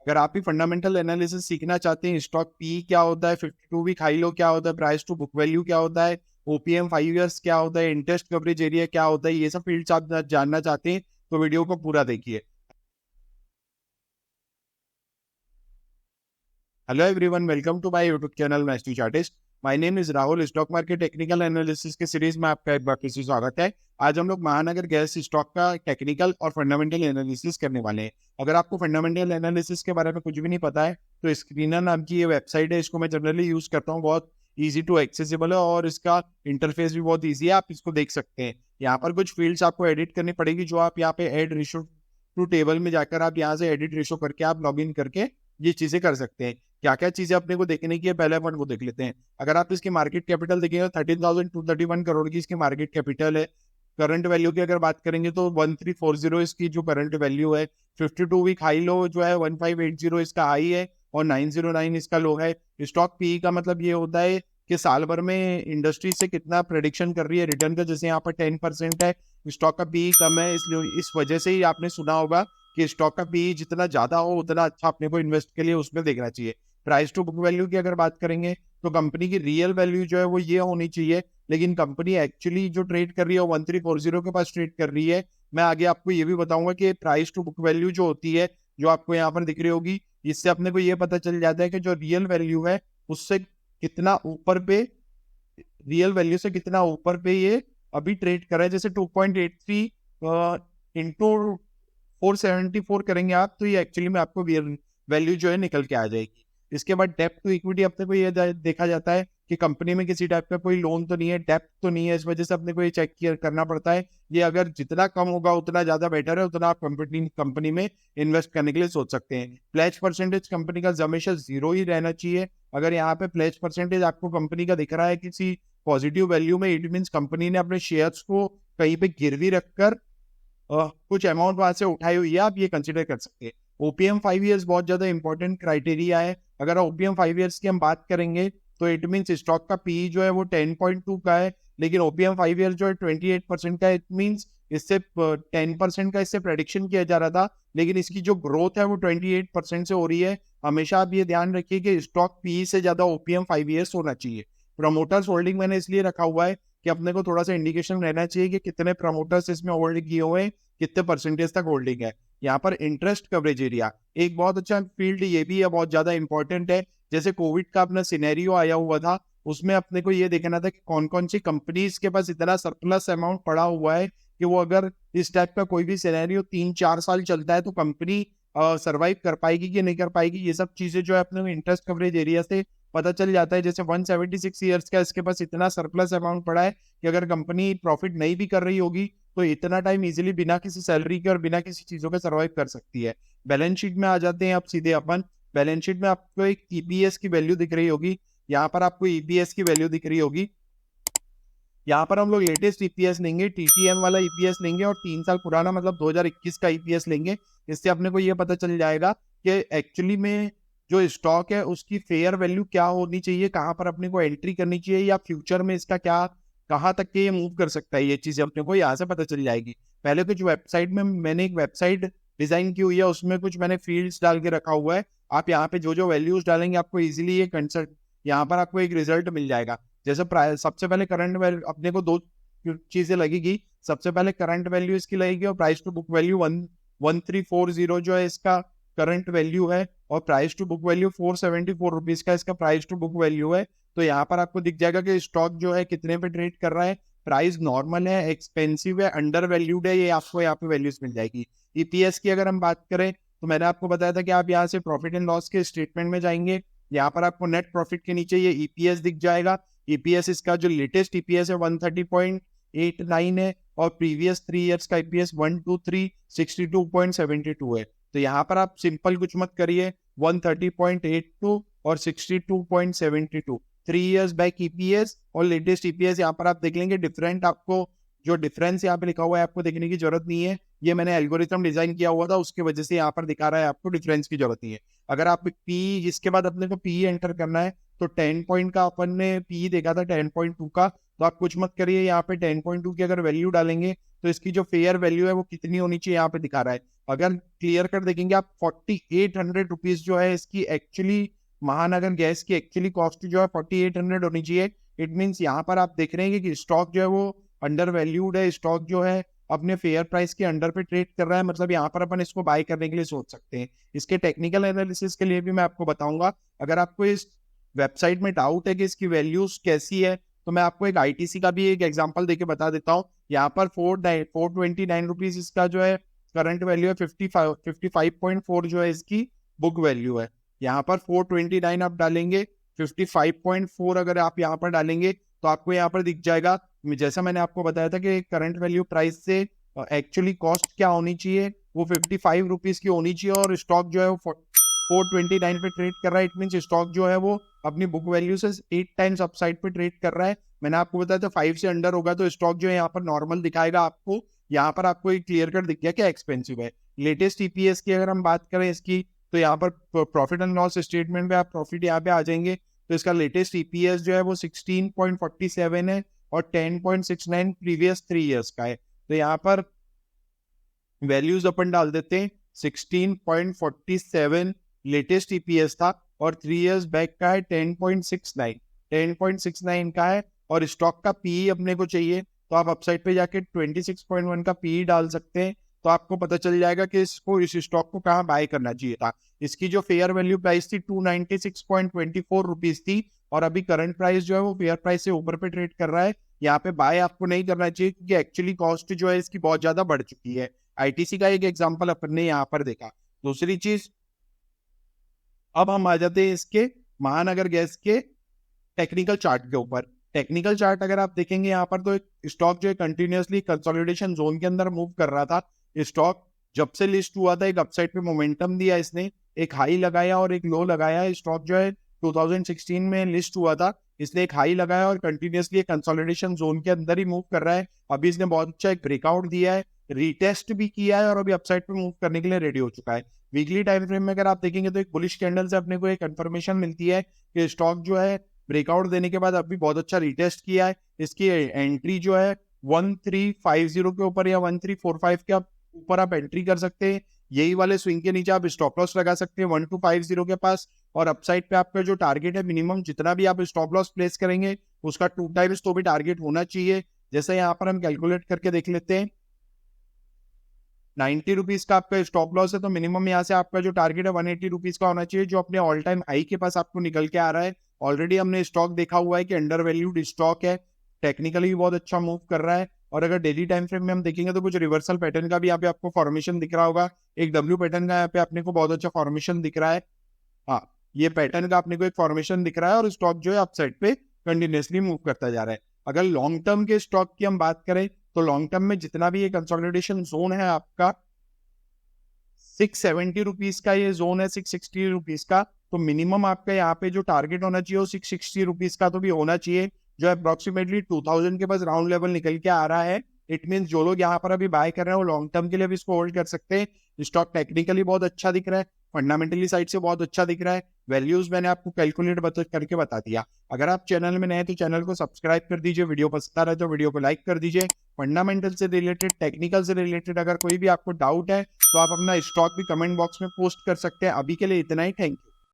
अगर आप भी फंडामेंटल एनालिसिस सीखना चाहते हैं, स्टॉक पी क्या होता है, 52 वीक हाई लो क्या होता है, प्राइस टू बुक वैल्यू क्या होता है, ओपीएम 5 ईयर्स क्या होता है, इंटरेस्ट कवरेज एरिया क्या होता है, ये सब फील्ड्स आप जानना चाहते हैं तो वीडियो को पूरा देखिए। Hello everyone, welcome to my YouTube channel मैस्टी chartist. My name is Rahul. Stock market technical analysis के सीरीज में आपका एक बार फिर से स्वागत है। आज हम लोग महानगर गैस स्टॉक का टेक्निकल और फंडामेंटल एनालिसिस करने वाले हैं। अगर आपको फंडामेंटल एनालिसिस के बारे में कुछ भी नहीं पता है तो स्क्रीनर नाम की ये वेबसाइट है, इसको मैं जनरली यूज करता हूँ। बहुत ईजी टू एक्सेसिबल है और इसका इंटरफेस भी बहुत ईजी है, आप इसको देख सकते हैं। यहाँ पर कुछ फील्ड्स आपको एडिट करनी पड़ेगी, जो आप यहाँ पे एड रेशो टू टेबल में जाकर आप यहाँ से एडिट रेशो करके आप लॉग इन करके ये चीजें कर सकते हैं। क्या क्या चीजें अपने को देखने की है, पहले अपन वो देख लेते हैं। अगर आप इसकी मार्केट कैपिटल देखेंगे, 13,231 करोड़ की इसकी मार्केट कैपिटल है। करंट वैल्यू की अगर बात करेंगे तो 1340 इसकी जो करंट वैल्यू है। 52 वीक हाई लो जो है 1580 इसका हाई है और 909 इसका लो है। स्टॉक पी का मतलब ये होता है कि साल भर में इंडस्ट्री से कितना प्रेडिक्शन कर रही है रिटर्न का। जैसे यहाँ पर 10% है, स्टॉक का पी कम है, इसलिए इस वजह से ही आपने सुना होगा कि स्टॉक का पी जितना ज्यादा हो उतना अच्छा अपने को इन्वेस्ट के लिए उसमें देखना चाहिए। प्राइस टू बुक वैल्यू की अगर बात करेंगे तो कंपनी की रियल वैल्यू जो है वो ये होनी चाहिए, लेकिन कंपनी एक्चुअली जो ट्रेड कर रही है वो 1340 के पास ट्रेड कर रही है। मैं आगे आपको ये भी बताऊंगा कि प्राइस टू बुक वैल्यू जो होती है, जो आपको यहाँ पर दिख रही होगी, इससे अपने को ये पता चल जाता है कि जो रियल वैल्यू है उससे कितना ऊपर पे, रियल वैल्यू से कितना ऊपर पे ये अभी ट्रेड कर रहा है। जैसे 2.83 इंटू 474 करेंगे आप तो ये एक्चुअली में आपको वैल्यू जो है निकल के आ जाएगी। इसके बाद डेप्थ टू इक्विटी अपने को ये देखा जाता है कि कंपनी में किसी टाइप का कोई लोन तो नहीं है, डेप्थ तो नहीं है, इस वजह से अपने को ये चेक करना पड़ता है। ये अगर जितना कम होगा उतना ज्यादा बेटर है, उतना आप कंपनी में इन्वेस्ट करने के लिए सोच सकते हैं। प्लेज परसेंटेज कंपनी का हमेशा 0 ही रहना चाहिए। अगर यहाँ पे प्लेज परसेंटेज आपको कंपनी का दिख रहा है किसी पॉजिटिव वैल्यू में, इट मीन कंपनी ने अपने शेयर्स को कहीं पे गिरवी रखकर कुछ अमाउंट वहां से उठाई हुई है, आप ये कंसिडर कर सकते हैं। ओपीएम 5 ईयर्स बहुत ज्यादा इंपॉर्टेंट क्राइटेरिया है। अगर ओपीएम 5 ईयर्स की हम बात करेंगे तो इट मीन्स स्टॉक का पी जो है वो 10.2 का है, लेकिन ओपीएम 5 ईयर्स जो है 28% का है। इट मीन्स इससे 10% का इससे प्रेडिक्शन किया जा रहा था, लेकिन इसकी जो ग्रोथ है वो 28% से हो रही है। हमेशा आप ये ध्यान रखिए कि स्टॉक पी से ज्यादा ओपीएम 5 ईयर्स होना चाहिए। प्रमोटर्स होल्डिंग मैंने इसलिए रखा हुआ है कि अपने को थोड़ा सा इंडिकेशन रहना चाहिए कि कितने प्रमोटर्स इसमें होल्ड किए हुए हैं, कितने परसेंटेज तक होल्डिंग है। यहाँ पर इंटरेस्ट कवरेज एरिया एक बहुत अच्छा फील्ड ये भी है, बहुत ज्यादा इंपॉर्टेंट है। जैसे कोविड का अपना सिनेरियो आया हुआ था, उसमें अपने को ये देखना था कि कौन कौन सी कंपनीज के पास इतना सरप्लस अमाउंट पड़ा हुआ है कि वो अगर इस टाइप का कोई भी सिनेरियो 3-4 साल चलता है तो कंपनी सरवाइव कर पाएगी कि नहीं कर पाएगी। ये सब चीजें जो है अपने इंटरेस्ट कवरेज एरिया से पता चल जाता है। जैसे 176 ईयर्स का इसके पास इतना सरप्लस अमाउंट पड़ा है कि अगर कंपनी प्रॉफिट नहीं भी कर रही होगी तो इतना टाइम इजीली बिना किसी सैलरी के और बिना किसी चीजों के सर्वाइव कर सकती है। बैलेंस शीट में आ जाते हैं अब सीधे अपन। बैलेंस शीट में आपको एक ईपीएस की वैल्यू दिख रही होगी, यहाँ पर आपको ईपीएस की वैल्यू दिख रही होगी। यहाँ पर हम लोग लेटेस्ट ईपीएस लेंगे, टीटीएम वाला ईपीएस लेंगे और 3 साल पुराना मतलब 2021 का ईपीएस लेंगे। इससे अपने को ये पता चल जाएगा कि एक्चुअली में जो स्टॉक है उसकी फेयर वैल्यू क्या होनी चाहिए, कहाँ पर अपने को एंट्री करनी चाहिए, या फ्यूचर में इसका क्या कहाँ तक के ये मूव कर सकता है। ये चीजें अपने को यहाँ से पता चल जाएगी। पहले कुछ वेबसाइट में मैंने एक वेबसाइट डिजाइन की हुई है, उसमें कुछ मैंने फील्ड्स डाल के रखा हुआ है। आप यहाँ पे जो जो वैल्यूज डालेंगे आपको इजीली ये कंसर्ट यहाँ पर आपको एक रिजल्ट मिल जाएगा। जैसे सबसे पहले करंट वैल्यू अपने को दो चीजें लगेगी। सबसे पहले करंट वैल्यू इसकी लगेगी और प्राइस टू बुक वैल्यू 1340 जो है इसका करंट वैल्यू है, और price to book value 474 rupees का इसका प्राइस टू बुक वैल्यू है। तो यहाँ पर आपको दिख जाएगा कि स्टॉक जो है कितने पे ट्रेड कर रहा है, प्राइस नॉर्मल है, एक्सपेंसिव है, अंडर वैल्यूड है, ये आपको यहाँ पे वैल्यूज मिल जाएगी। ईपीएस की अगर हम बात करें तो मैंने आपको बताया था कि आप यहाँ से प्रॉफिट एंड लॉस के स्टेटमेंट में जाएंगे, यहाँ पर आपको नेट प्रॉफिट के नीचे ये ईपीएस दिख जाएगा। ईपीएस इसका जो लेटेस्ट ईपीएस है 130.89 है और प्रीवियस 3 ईयर्स का ईपीएस 123 62.72 है। तो यहाँ पर आप सिंपल कुछ मत करिए, 130.82 और 62.72 3 ईयर्स बैक ईपीएस और लेटेस्ट ईपीएस यहाँ पर आप देख लेंगे। डिफरेंट आपको जो डिफरेंस यहाँ पे लिखा हुआ है आपको देखने की जरूरत नहीं है, ये मैंने एल्गोरिथम डिजाइन किया हुआ था उसकी वजह से यहाँ पर दिखा रहा है, आपको डिफरेंस की जरूरत नहीं है। अगर आप पी इसके बाद अपने को पी एंटर करना है तो 10 पॉइंट का अपन ने पी देखा था 10.2 का, तो आप कुछ मत करिए, यहाँ पे 10.2 की अगर वैल्यू डालेंगे तो इसकी जो फेयर वैल्यू है वो कितनी होनी चाहिए यहाँ पे दिखा रहा है। अगर क्लियर कर देखेंगे आप 4800 रुपीज जो है इसकी एक्चुअली महानगर गैस की एक्चुअली कॉस्ट जो है 4800 होनी चाहिए। इट मीन्स यहाँ पर आप देख रहे हैं कि स्टॉक जो है वो अंडर वैल्यूड है, स्टॉक जो है अपने फेयर प्राइस के अंडर पे ट्रेड कर रहा है, मतलब यहाँ पर अपन इसको बाय करने के लिए सोच सकते हैं। इसके टेक्निकल एनालिसिस के लिए भी मैं आपको बताऊंगा। अगर आपको इस वेबसाइट में डाउट है कि इसकी वैल्यूज कैसी है, तो मैं आपको एक आईटीसी का भी एक एग्जांपल देके बता देता हूँ। यहाँ पर 429 रुपीज इसका जो है करंट वैल्यू है, 55.4 जो है इसकी बुक वैल्यू है। यहाँ पर 429 आप डालेंगे, 55.4 अगर आप यहाँ पर डालेंगे तो आपको यहाँ पर दिख जाएगा, जैसा मैंने आपको बताया था कि करंट वैल्यू प्राइस से एक्चुअली कॉस्ट क्या होनी चाहिए, वो 55 रुपीज की होनी चाहिए, और स्टॉक जो है वो 429 पे ट्रेड कर रहा है। इट मीन स्टॉक जो है वो अपनी बुक वैल्यू से 8 टाइम्स अपसाइड पे ट्रेड कर रहा है। मैंने आपको बताया था 5 से अंडर होगा तो स्टॉक जो है यहाँ पर नॉर्मल दिखाएगा आपको। यहाँ पर आपको एक क्लियर कट दिख गया क्या एक्सपेंसिव है। लेटेस्ट ईपीएस की अगर हम बात करें इसकी, तो यहाँ पर प्रॉफिट एंड लॉस स्टेटमेंट में आप प्रॉफिट यहाँ पे आ जाएंगे, तो इसका लेटेस्ट ईपीएस जो है वो 16.47 है और 10.69 प्रीवियस 3 इयर्स का है। तो यहाँ पर वैल्यूज अपन डाल देते हैं, 16.47 लेटेस्ट ईपीएस था और 3 इयर्स बैक का है 10.69 का है, और स्टॉक का पीई अपने को चाहिए तो आप अपसाइड पे जाके 26.1 का पीई डाल सकते हैं, तो आपको पता चल जाएगा कि इसको इस स्टॉक को कहाँ बाय करना चाहिए था। इसकी जो फेयर वैल्यू प्राइस थी 296.24 रुपीज थी, और अभी करंट प्राइस जो है वो फेयर प्राइस से ऊपर पे ट्रेड कर रहा है। यहाँ पे बाय आपको नहीं करना चाहिए क्योंकि एक्चुअली कॉस्ट जो है इसकी बहुत ज्यादा बढ़ चुकी है। आईटीसी का एक एग्जांपल अपन ने यहाँ पर देखा। दूसरी चीज, अब हम आ जाते हैं इसके महानगर गैस के टेक्निकल चार्ट के ऊपर। टेक्निकल चार्ट अगर आप देखेंगे यहाँ पर, तो स्टॉक जो है कंटिन्यूअसली कंसोलिडेशन जोन के अंदर मूव कर रहा था। स्टॉक जब से लिस्ट हुआ था एक अपसाइड पे मोमेंटम दिया इसने, एक हाई लगाया और एक लो लगाया। स्टॉक जो है 2016 में लिस्ट हुआ था, इसने एक हाई लगाया और कंटिन्यूअसली कंसोलिडेशन जोन के अंदर ही मूव कर रहा है। अभी इसने बहुत अच्छा एक ब्रेकआउट दिया है, रीटेस्ट भी किया है और अभी अपसाइड पे मूव करने के लिए रेडी हो चुका है। वीकली टाइम फ्रेम में अगर आप देखेंगे तो एक बुलिश कैंडल से अपने को एक कंफर्मेशन मिलती है कि स्टॉक जो है ब्रेकआउट देने के बाद अभी बहुत अच्छा रीटेस्ट किया है। इसकी एंट्री जो है 1350 के ऊपर या 1345 के ऊपर आप एंट्री कर सकते हैं। यही वाले स्विंग के नीचे आप स्टॉप लॉस लगा सकते हैं 1250 के पास, और अपसाइड पे आपका जो टारगेट है मिनिमम जितना भी आप स्टॉप लॉस प्लेस करेंगे उसका 2 टाइम्स तो भी टारगेट होना चाहिए। जैसे यहाँ पर हम कैलकुलेट करके देख लेते हैं, 90 रुपीज का आपका स्टॉप लॉस है तो मिनिमम यहाँ से आपका जो टारगेट है 180 रुपीज का होना चाहिए, जो अपने ऑल टाइम हाई के पास आपको निकल के आ रहा है। ऑलरेडी हमने स्टॉक देखा हुआ है कि अंडर वैल्यूड स्टॉक है, टेक्निकली भी बहुत अच्छा मूव कर रहा है। और अगर डेली टाइम फ्रेम में हम देखेंगे तो कुछ रिवर्सल पैटर्न का भी यहाँ पे आपको फॉर्मेशन दिख रहा होगा। एक डब्ल्यू पैटर्न का यहाँ पे अपने को बहुत अच्छा फॉर्मेशन दिख रहा है। हाँ, ये पैटर्न का अपने को एक फॉर्मेशन दिख रहा है और स्टॉक जो है अपसाइड पे कंटिन्यूअसली मूव करता जा रहा है। अगर लॉन्ग टर्म के स्टॉक की हम बात करें तो लॉन्ग टर्म में जितना भी ये कंसोलिडेशन जोन है आपका 670 रुपीज का ये जोन है, 660 रुपीज का, तो मिनिमम आपका यहाँ पे जो टारगेट होना चाहिए वो 660 रुपीज का तो भी होना चाहिए, जो अप्रोक्सीमेटली 2000 के पास राउंड लेवल निकल के आ रहा है। इट मीन जो लोग यहाँ पर अभी बाय कर रहे हैं वो लॉन्ग टर्म के लिए भी इसको होल्ड कर सकते हैं। स्टॉक टेक्निकली बहुत अच्छा दिख रहा है, फंडामेंटली साइड से बहुत अच्छा दिख रहा है। वैल्यूज मैंने आपको कैलकुलेट करके बता दिया। अगर आप चैनल में नए तो चैनल को सब्सक्राइब कर दीजिए, वीडियो पसंद आ रहा है तो वीडियो को लाइक कर दीजिए। फंडामेंटल से रिलेटेड, टेक्निकल से रिलेटेड अगर कोई भी आपको डाउट है तो आप अपना स्टॉक भी कमेंट बॉक्स में पोस्ट कर सकते हैं। अभी के लिए इतना ही, थैंक यू।